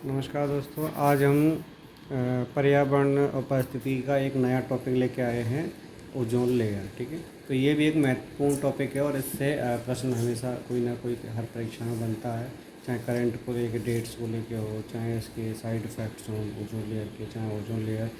नमस्कार दोस्तों, आज हम पर्यावरण और परिस्थिति का एक नया टॉपिक लेके आए हैं, ओजोन लेयर। ठीक है, तो ये भी एक महत्वपूर्ण टॉपिक है और इससे प्रश्न हमेशा कोई ना कोई हर परीक्षा में बनता है। चाहे करंट को लेके, डेट्स को लेके हो, चाहे इसके साइड इफ़ेक्ट्स हों ओजोन लेयर के, चाहे ओजोन लेयर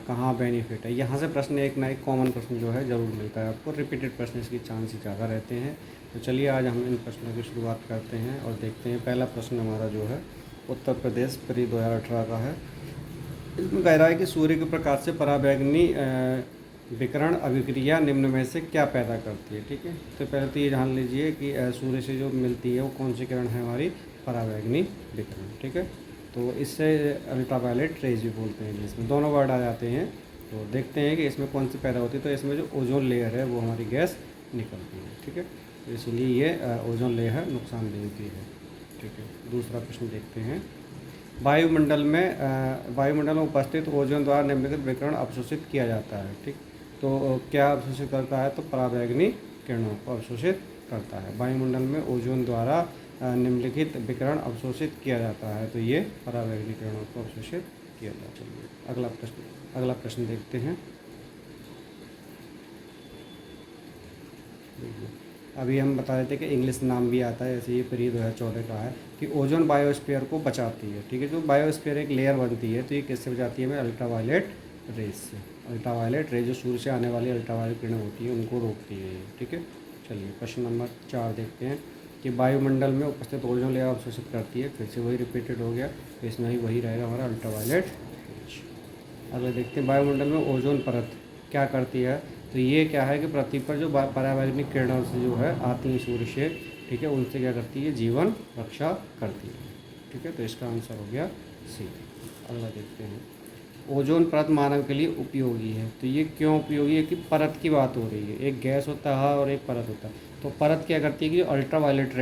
कहाँ बेनिफिट है, यहाँ से प्रश्न एक ना एक कॉमन प्रश्न जो है ज़रूर मिलता है आपको। रिपीटेड प्रश्न इसकी चांस ज़्यादा रहते हैं। तो चलिए आज हम इन प्रश्नों की शुरुआत करते हैं और देखते हैं। पहला प्रश्न हमारा जो है उत्तर प्रदेश प्री 2018 का है। इसमें कह रहा है कि सूर्य के प्रकाश से पराबैंगनी विकिरण अभिक्रिया निम्न में से क्या पैदा करती है। ठीक है, तो पहले तो ये जान लीजिए कि सूर्य से जो मिलती है वो कौन सी किरण है, हमारी पराबैंगनी विकिरण। ठीक है, तो इससे अल्ट्रावायलेट रेज भी बोलते हैं इंग्लिश में, दोनों वर्ड आ जाते हैं। तो देखते हैं कि इसमें कौन सी पैदा होती है। तो इसमें जो ओजोन लेयर है वो हमारी गैस निकलती है। ठीक है, तो इसलिए ये ओजोन लेयर नुकसानदेह होती है। ठीक है, दूसरा प्रश्न देखते हैं। वायुमंडल में उपस्थित ओजोन द्वारा निम्नलिखित विकिरण अवशोषित किया जाता है। ठीक, तो क्या अवशोषित करता है, तो पराबैंगनी किरणों को अवशोषित करता है। वायुमंडल में ओजोन द्वारा निम्नलिखित विकिरण अवशोषित किया जाता है, तो ये पराबैंगनी किरणों को अवशोषित किया जाता है। अगला प्रश्न देखते हैं। अभी हम बता रहे थे कि इंग्लिश नाम भी आता है, ऐसे ये प्री 2014 का है कि ओजोन बायोस्फीयर को बचाती है। ठीक है, जो बायोस्फीयर एक लेयर बनती है, तो ये किससे बचाती है हमें, अल्ट्रावायलेट रेज से। अल्ट्रावायलेट रेज जो सूर्य से आने वाली अल्ट्रावायलेट किरणें होती है उनको रोकती है ये। ठीक है, चलिए प्रश्न नंबर 4 देखते हैं कि वायुमंडल में उपस्थित ओजोन लेयर अवशोषित करती है। फिर से वही रिपीटेड हो गया, तो इसमें ही वही रहेगा हमारा अल्ट्रावायलेट रेज। अगला देखते हैं, वायुमंडल में ओजोन परत क्या करती है। तो ये क्या है कि पृथ्वी पर जो पराबैंगनी किरणों से जो है आती हैं सूर्य से, ठीक है, उनसे क्या करती है, जीवन रक्षा करती है। ठीक है, तो इसका आंसर हो गया सी। अगला देखते हैं, ओजोन परत मानव के लिए उपयोगी है। तो ये क्यों उपयोगी है कि परत की बात हो रही है, एक गैस होता है और एक परत होता है। तो परत क्या करती है कि जो अल्ट्रावायलेट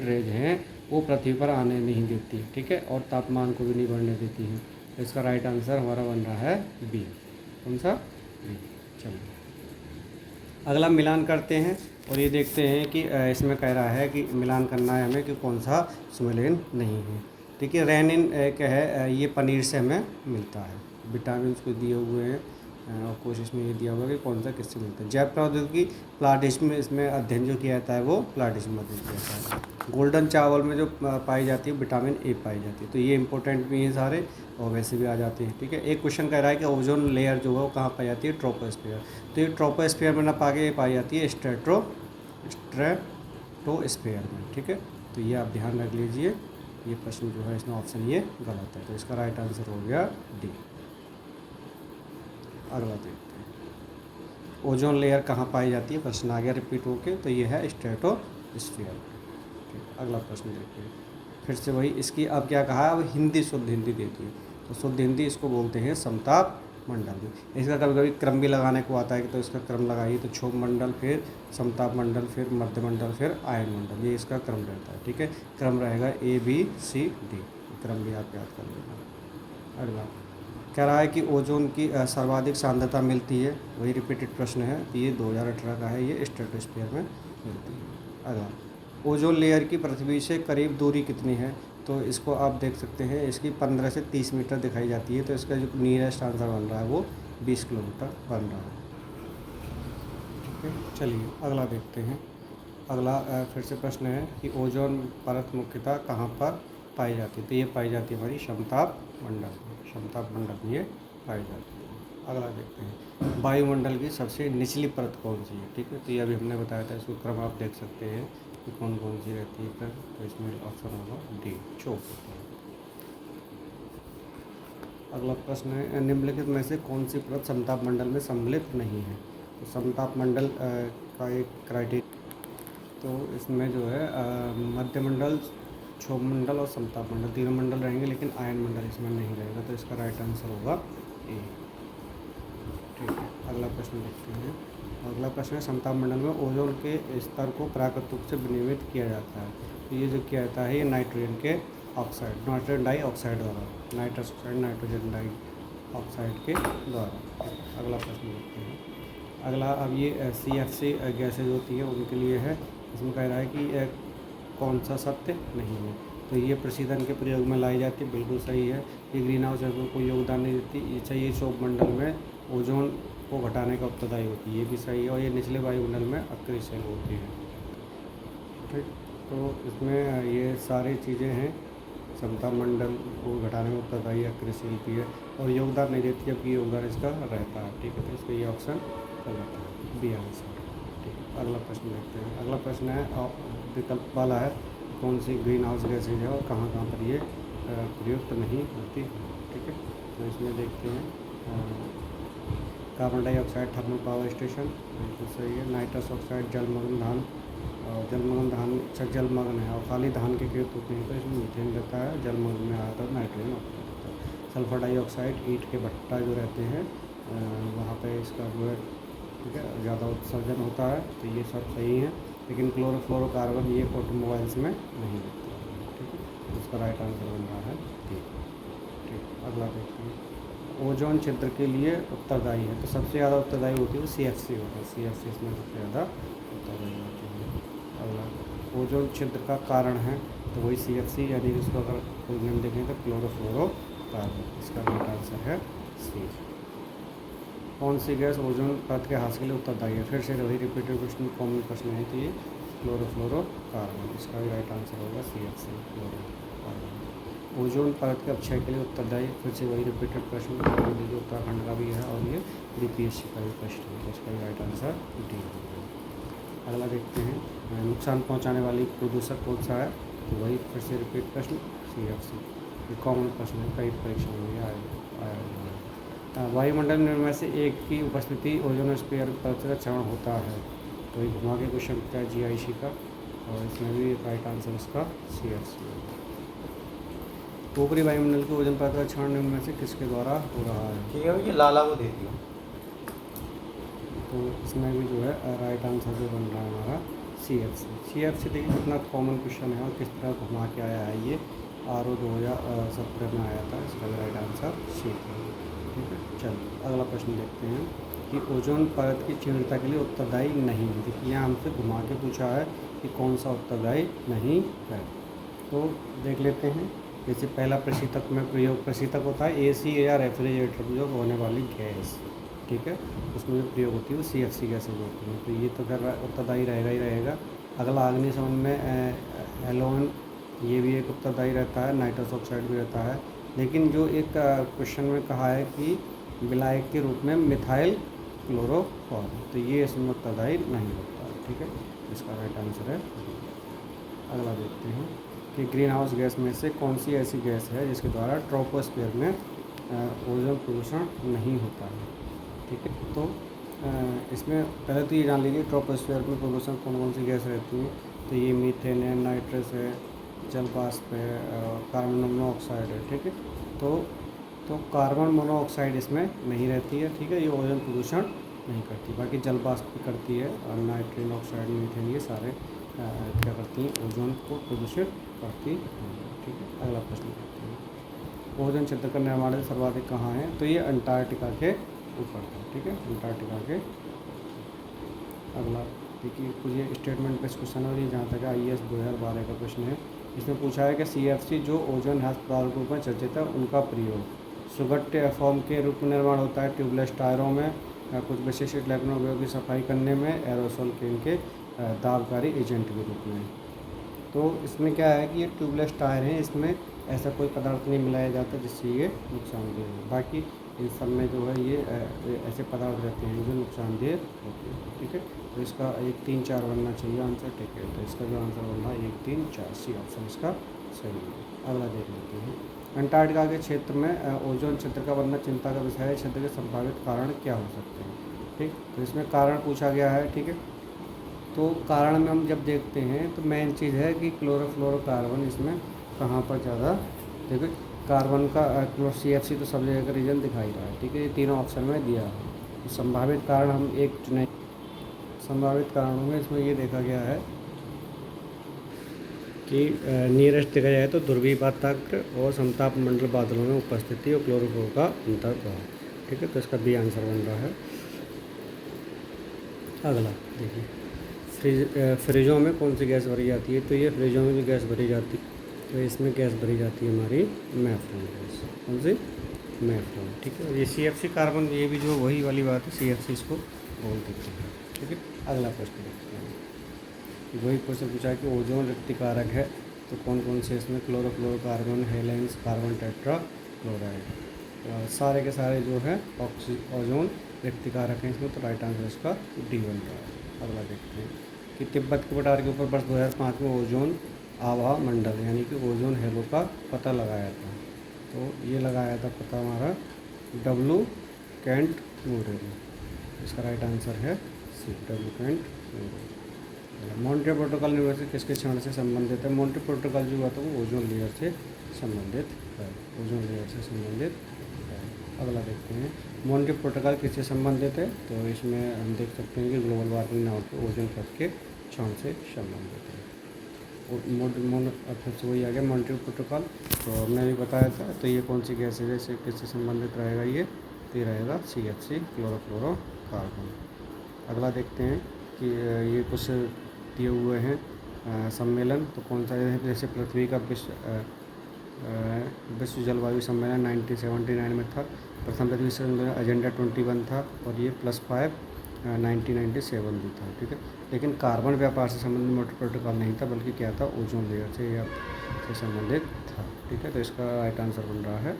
रेज हैं वो पृथ्वी पर आने नहीं देती। ठीक है, और तापमान को भी नहीं बढ़ने देती हैं। तो इसका राइट आंसर हमारा बन रहा है बी। कौन सा, बी। चलिए अगला मिलान करते हैं और ये देखते हैं कि इसमें कह रहा है कि मिलान करना है हमें कि कौन सा सुमेलिन नहीं है। ठीक है, रेनिन एक है, ये पनीर से हमें मिलता है। विटामिन को दिए हुए हैं और कोशिश में ये दिया हुआ है कि कौन सा किससे मिलता है। जैव प्रौद्योगिकी प्लाटिज्म में इसमें अध्ययन जो किया जाता है वो प्लाटिज्म अध्ययन किया जाता है। गोल्डन चावल में जो पाई जाती है विटामिन ए पाई जाती है, तो ये इंपॉर्टेंट भी हैं सारे और वैसे भी आ जाते हैं। ठीक है, एक क्वेश्चन कह रहा है कि ओजोन लेयर जो है वो कहाँ पाई जाती है, ट्रोपोस्फीयर। तो ये ट्रोपोस्फीयर में ना पा के ये पाई जाती है स्ट्रेटोस्फीयर में। ठीक है, तो ये आप ध्यान रख लीजिए। ये प्रश्न जो है इसमें ऑप्शन ये गलत है, तो इसका राइट आंसर हो गया डी। अगला देखते हैं, ओजोन लेयर कहाँ पाई जाती है, प्रश्न आ गया रिपीट होके, तो ये है स्ट्रेटोस्फीयर। ठीक, अगला प्रश्न देखते हैं। फिर से वही, इसकी अब क्या कहा, अब शुद्ध हिंदी दे दी। तो शुद्ध हिंदी इसको बोलते हैं समताप मंडल। इसका कभी कभी क्रम भी लगाने को आता है कि तो इसका क्रम लगाइए, तो क्षोभ मंडल, फिर समताप मंडल, फिर मध्य मंडल, फिर आयन मंडल, ये इसका क्रम रहता है। ठीक है, क्रम रहेगा A B C D, क्रम भी आप याद कर लेना। अगला कह रहा है कि ओजोन की सर्वाधिक सांद्रता मिलती है, वही रिपीटेड प्रश्न है। ये 2018 का है, ये स्ट्रेटोस्फीयर में मिलती है। अगला, ओजोन लेयर की पृथ्वी से करीब दूरी कितनी है। तो इसको आप देख सकते हैं, इसकी 15 से 30 मीटर दिखाई जाती है। तो इसका जो नियरेस्ट आंसर बन रहा है वो 20 किलोमीटर बन रहा है। ठीक है, चलिए अगला देखते हैं। अगला फिर से प्रश्न है कि ओजोन परत मुख्यतः कहाँ पर पाई जाती है। तो ये पाई जाती है हमारी समताप मंडल में ये पाई जाती है। अगला देखते हैं, वायुमंडल की सबसे निचली परत कौन सी है। ठीक है, तो ये अभी हमने बताया था, इसको क्रम आप देख सकते हैं कि कौन कौन सी रहती है फिर। तो इसमें ऑप्शन होगा डी, क्षोभ। अगला प्रश्न है, निम्नलिखित में से कौन सी परत समताप मंडल में सम्मिलित नहीं है। तो समताप मंडल का एक क्राइटेरिया, तो इसमें जो है मध्य मंडल, क्षोभ मंडल और समताप मंडल, तीनों मंडल रहेंगे, लेकिन आयन मंडल इसमें नहीं रहेगा। तो इसका राइट आंसर होगा ए। ठीक है, अगला प्रश्न देखते हैं। अगला प्रश्न है, समताप मंडल में ओजोन के स्तर को प्राकृतिक रूप से विनियमित किया जाता है। तो ये जो किया जाता है ये नाइट्रोजन डाइऑक्साइड द्वारा, नाइट्रोजन डाइऑक्साइड के द्वारा। अगला प्रश्न देखते हैं। अगला, अब ये CFC गैसेज होती है उनके लिए है। इसमें कह रहा है कि कौन सा सत्य नहीं है। तो ये प्रशीतन के प्रयोग में लाई जाती है, बिल्कुल सही है। ये ग्रीन हाउस गैस में कोई योगदान नहीं देती, ये चाहिए सौर मंडल में ओजोन को घटाने का उत्तरदायी होती है, ये भी सही है। और ये निचले वायुमंडल में अक्रियशील होती है। ठीक, तो इसमें ये सारी चीज़ें हैं, समता मंडल को घटाने में उत्तरदायी अक्रियशील होती है और योगदान नहीं देती, जबकि योगदान इसका रहता है। ठीक है, तो इसका ये ऑप्शन गलत है, बी आंसर। ठीक है, अगला प्रश्न देखते हैं। अगला प्रश्न है विकल्प वाला है, कौन सी ग्रीन हाउस गैसेज है और कहाँ कहाँ पर ये प्रयुक्त नहीं होती है। ठीक है, तो इसमें देखते हैं carbon dioxide thermal power station, बिल्कुल सही है। नाइट्रस ऑक्साइड जलमग्न धान, और जलमग्न धान अच्छा जलमग्न है और खाली धान के खेत होते हैं तो इसमें मीथेन रहता है, जलमग्न में आता है नाइट्रोजन ऑक्साइड रहता है। सल्फर डाइऑक्साइड ईंट के भट्टा जो रहते हैं वहाँ पे इसका जो है, ठीक है, ज़्यादा उत्सर्जन होता है, तो ये सब सही है। लेकिन क्लोरोफ्लोरोकार्बन ये ऑटोमोबाइल्स में नहीं दिखता है। ठीक है, इसका राइट आंसर बन रहा है ठीक। ठीक, अगला देखते हैं। ओजोन छिद्र के लिए उत्तरदायी है, तो सबसे ज़्यादा उत्तरदायी होती है वो CFC होता है, CFC इसमें सबसे ज़्यादा उत्तरदायी होती है। अगला ओजोन छिद्र का कारण है, तो वही CFC, यानी इसको अगर कोई नेम देखें तो क्लोरोफ्लोरोकार्बन, इसका राइट आंसर है सी। कौन सी गैस ओजोन परत के ह्रास के लिए उत्तरदायी है? फिर से वही रिपीटेड क्वेश्चन, कॉमन प्रश्न है, तो ये क्लोरोफ्लोरोकार्बन, इसका भी राइट आंसर होगा CFC क्लोरोकार्बन। ओजोन परत के अपक्षय के लिए उत्तरदायी, फिर से वही रिपीटेड प्रश्न, जो उत्तराखंड का भी है और ये BPSC का भी प्रश्न है, तो इसका भी राइट आंसर डी होगा। अगला देखते हैं, नुकसान पहुंचाने वाली प्रदूषक कौन सा है? तो वही फिर से रिपीट प्रश्न CFC, ये कॉमन प्रश्न है, कई परीक्षाओं में आया हुआ है। वायुमंडल में से एक की उपस्थिति ओजोनोस्फीयर परत का क्षरण होता है, तो ये घुमा के क्वेश्चन पूछा है GIC का, और इसमें भी राइट आंसर इसका CFC है। ऊपरी वायुमंडल के ओजोन परत का क्षरण निम्न में से किसके द्वारा हो रहा है? ठीक है, ये लाला को दे दिया। तो इसमें भी जो है राइट आंसर जो बन रहा है हमारा CFC। देखिए कितना कॉमन क्वेश्चन है और किस तरह घुमा के आया है, ये RO 2017 में आया था, इसका भी राइट आंसर सी है। ठीक है, चलिए अगला प्रश्न देखते हैं कि ओजोन परत की क्षीणता के लिए उत्तरदायी नहीं है। देखिए यहाँ हमसे घुमा के पूछा है कि कौन सा उत्तरदायी नहीं है, तो देख लेते हैं। जैसे पहला प्रशीतक में प्रयोग, प्रशीतक होता है AC या रेफ्रिजरेटर में जो होने वाली गैस, ठीक है, उसमें जो प्रयोग होती है वो CFC गैसेज होती है, तो ये तो खैर उत्तरदायी रहेगा ही रहेगा। अगला अग्निशमन में हेलोजन, ये भी एक उत्तरदायी रहता है, नाइट्रस ऑक्साइड भी रहता है। लेकिन जो एक क्वेश्चन में कहा है कि विलायक के रूप में मिथाइल क्लोरोफॉर्म, तो ये इसमें उत्तरदायी नहीं होता है। ठीक है, इसका राइट आंसर है। अगला देखते हैं कि ग्रीन हाउस गैस में से कौन सी ऐसी गैस है जिसके द्वारा ट्रोपोस्फीयर में ओजोन प्रदूषण नहीं होता है। ठीक है, तो इसमें पहले तो ये जान लीजिए ट्रोपोस्फीयर में प्रदूषण कौन कौन सी गैस रहती है, तो ये मीथेन है, नाइट्रस है, जल वाष्प है, कार्बन मोनोऑक्साइड है। ठीक है, तो कार्बन मोनोऑक्साइड इसमें नहीं रहती है। ठीक है, ये ओजोन प्रदूषण नहीं करती, बाकी जल वाष्प भी करती है, और नाइट्रोजन ऑक्साइड, मीथेन, ये सारे क्या करती हैं, ओजोन को प्रदूषित करती हैं। ठीक है, अगला प्रश्न देखते हैं। ओजोन क्षेत्र का निर्माण सर्वाधिक कहाँ है? तो ये अंटार्कटिका के ऊपर है। ठीक है, अंटार्कटिका के। अगला देखिए, कुछ ये स्टेटमेंट बेस्ड क्वेश्चन है और ये जहाँ तक IAS 2012 का प्रश्न है। इसमें पूछा है कि CFC जो ओजोन ह्रास पदार्थ के रूप में चर्चित है, उनका प्रयोग सुगट्य फॉर्म के रूप में निर्माण होता है ट्यूबलेस टायरों में, कुछ विशिष्ट इलेक्ट्रॉनों की सफाई करने में, एरोसोल के दाबकारी एजेंट के रूप में। तो इसमें क्या है कि ये ट्यूबलेस टायर हैं, इसमें ऐसा कोई पदार्थ नहीं मिलाया जाता जिससे ये नुकसानदेह हो। बाकी इन सब में जो है ये ऐसे पदार्थ रहते हैं जो नुकसानदेह होते हैं। ठीक है, तो इसका 1, 3, 4 बनना चाहिए आंसर। ठीक है, तो इसका जो आंसर बन रहा है 1, 3, 4 सी ऑप्शन इसका सही है। अगला देख लेते हैं। अंटार्कटिका के क्षेत्र में ओजोन क्षेत्र का बनना चिंता का विषय है, क्षेत्र के संभावित कारण क्या हो सकते हैं? ठीक, तो इसमें कारण पूछा गया है। ठीक है, तो कारण में हम जब देखते हैं तो मेन चीज़ है कि क्लोरोफ्लोरोकार्बन इसमें कहाँ पर ज़्यादा, देखो कार्बन का CFC तो सब जगह का रीजन दिखाई रहा है। ठीक है, ये तीनों ऑप्शन में दिया है, तो संभावित कारण हम एक चुने। संभावित कारणों में इसमें ये देखा गया है कि नियरेस्ट देखा जाए तो ध्रुवीय वातावरण और समताप मंडल बादलों में उपस्थिति और क्लोरोफ्लोरो का अंतर्भाव। ठीक है, तो इसका B आंसर बन रहा है। अगला देखिए, फ्रिजों में कौन सी गैस भरी जाती है? तो ये फ्रिजों में जो गैस भरी जाती है तो इसमें गैस भरी जाती है हमारी मेफ्रॉन गैस। कौन सी? मेफ्रॉन। ठीक है, ये CFC कार्बन, ये भी जो वही वाली बात है, CFC इसको बोल देते हैं। ठीक है, अगला प्रश्न देखते हैं। वही क्वेश्चन पूछा है कि ओजोन रिक्तिकारक है तो कौन कौन से इसमें? Chlorofluorocarbon, Helens, carbon tetra chloride, सारे के सारे जो है ओजोन रिक्तिकारक हैं इसमें। तो राइट आंसर इसका D बन रहा है। अगला देखते हैं कि तिब्बत के पठार के ऊपर वर्ष 2005 में ओजोन आभा मंडल यानी कि ओजोन हेलो का पता लगाया था। तो ये लगाया था पता हमारा W कैंट मूरे ने। इसका राइट आंसर है C, W कैंट मूरे। मॉन्ट्रियल प्रोटोकॉल यूनिवर्सिटी किसके क्षण से संबंधित है? मॉन्ट्रियल प्रोटोकॉल जो हुआ था वो ओजोन लेयर से संबंधित है। ओजोन लेयर से संबंधित है। अगला देखते हैं मॉन्ट्रियल प्रोटोकॉल किससे संबंधित है? तो इसमें हम देख सकते हैं कि ग्लोबल वार्मिंग नाम के ओजोन परत के क्षण से संबंधित है। फिर से वही आ गया मॉन्ट्रियल प्रोटोकॉल। तो हमने भी बताया था। तो ये कौन सी गैस है जैसे किससे संबंधित रहेगा? ये रहेगा CFC, क्लोरोफ्लोरोकार्बन। अगला देखते हैं कि ये कुछ दिए हुए हैं सम्मेलन। तो कौन सा है? जैसे पृथ्वी का विश्व जलवायु सम्मेलन 1979 में था। प्रथम पृथ्वी सम्मेलन एजेंडा 21 था और ये +5 1997 भी था। ठीक है, लेकिन कार्बन व्यापार से संबंधित मॉन्ट्रियल प्रोटोकॉल नहीं था, बल्कि क्या था? ओजोन लेयर से संबंधित था। ठीक है, तो इसका राइट आंसर बन रहा है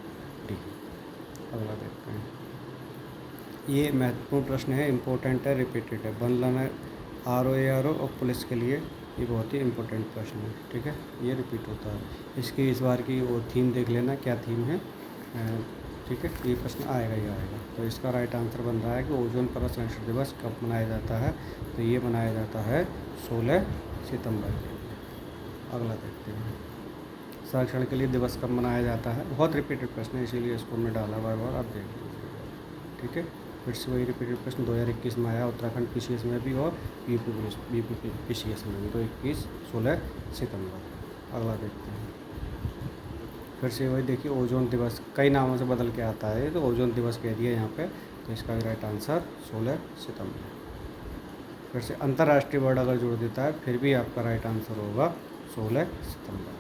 D। अगला देखते हैं। ये महत्वपूर्ण प्रश्न है, इम्पोर्टेंट है, रिपीटेड है। बनना RO और पुलिस के लिए ये बहुत ही इम्पोर्टेंट प्रश्न है। ठीक है, ये रिपीट होता है। इसकी इस बार की वो थीम देख लेना, क्या थीम है। ठीक है, ये प्रश्न आएगा ही आएगा। तो इसका राइट आंसर बन रहा है कि ओजोन परत संरक्षण दिवस कब मनाया जाता है? तो ये मनाया जाता है 16 सितंबर के लिए। अगला देखते हैं संरक्षण के लिए दिवस कब मनाया जाता है? बहुत रिपीटेड प्रश्न है, इसीलिए इसको हमने डाला बार आप देख लीजिएगा। ठीक है, फिर से वही रिपीटेड प्रश्न 2021 में आया, उत्तराखंड PCS में भी और BP PCS में भी। तो 16 सितंबर। अगला देखते हैं फिर से वही देखिए, ओजोन दिवस कई नामों से बदल के आता है, तो ओजोन दिवस कह दिया यहाँ पे। तो इसका भी राइट आंसर 16 सितंबर। फिर से अंतर्राष्ट्रीय वर्ड अगर जोड़ देता है फिर भी आपका राइट आंसर होगा 16 सितंबर।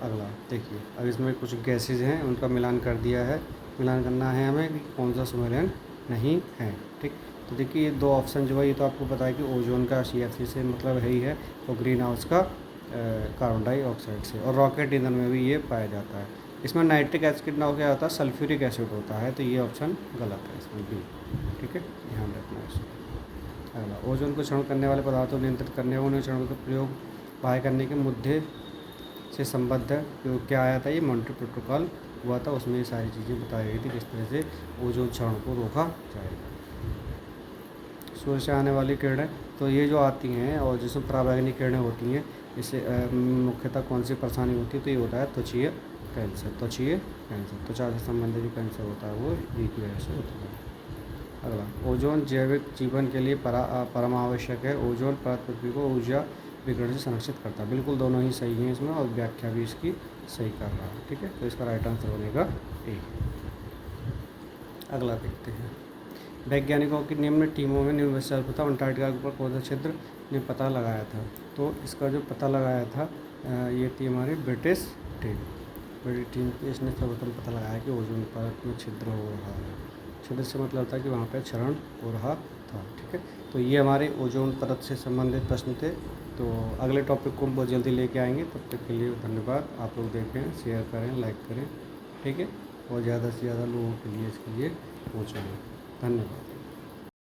अगला देखिए, अब इसमें कुछ गैसेज हैं उनका मिलान कर दिया है। मिलान करना है हमें कि कौन सा सम्मेलन नहीं है। ठीक, तो देखिए ये दो ऑप्शन जो है, ये तो आपको पता है कि ओजोन का CFC से मतलब है ही है, तो ग्रीन हाउस का कार्बन डाइऑक्साइड से, और रॉकेट ईंधन में भी ये पाया जाता है। इसमें नाइट्रिक एसिड ना हो क्या होता है? सल्फ्यूरिक एसिड होता है। तो ये ऑप्शन गलत है इसमें B। ठीक है, ध्यान रखना है इसको। अगला, ओजोन को क्षरण करने वाले पदार्थों को नियंत्रित करने उन्हें क्षरण का प्रयोग बाहर करने के मुद्दे से संबद्ध है। तो क्या आया था? ये मॉन्ट्रियल प्रोटोकॉल हुआ था, उसमें ये सारी चीज़ें बताई गई थी किस तरह से ओजोन क्षरण को रोका जाएगा। सूर्य से आने वाली किरणें, तो ये जो आती हैं और जिसमें पराबैंगनी किरणें होती हैं, इससे मुख्यतः कौन सी परेशानी होती है? तो ये होता है त्वचीय कैंसर। त्वचा से संबंधित जो कैंसर होता है वो ये की वजह से होता है। अगला, ओजोन जैविक जीवन के लिए परमावश्यक है। ओजोन परत पृथ्वी को ऊर्जा विकिरण से संरक्षित करता है। बिल्कुल दोनों ही सही हैं इसमें, और व्याख्या भी इसकी सही कर रहा है। ठीक है, तो इसका राइट आंसर बनेगा A। अगला देखते हैं, वैज्ञानिकों की निम्न टीमों में निम्न सर्वप्रथम अंटार्कटिका के ऊपर कौन सा क्षेत्र ने पता लगाया था? तो इसका जो पता लगाया था ये थी हमारी ब्रिटिश टीम की। इसने सर्वप्रथम पता लगाया कि ओजोन परत में छिद्र हो रहा है। छिद्र से मतलब था कि वहाँ पर क्षरण हो रहा था। ठीक है, तो ये हमारे ओजोन परत से संबंधित प्रश्न थे। तो अगले टॉपिक को हम बहुत जल्दी लेके आएंगे। तब तक के लिए धन्यवाद। आप लोग देखें, शेयर करें, लाइक करें। ठीक है, और ज़्यादा से ज़्यादा लोगों के लिए इसके लिए पहुँचाएँ। धन्यवाद।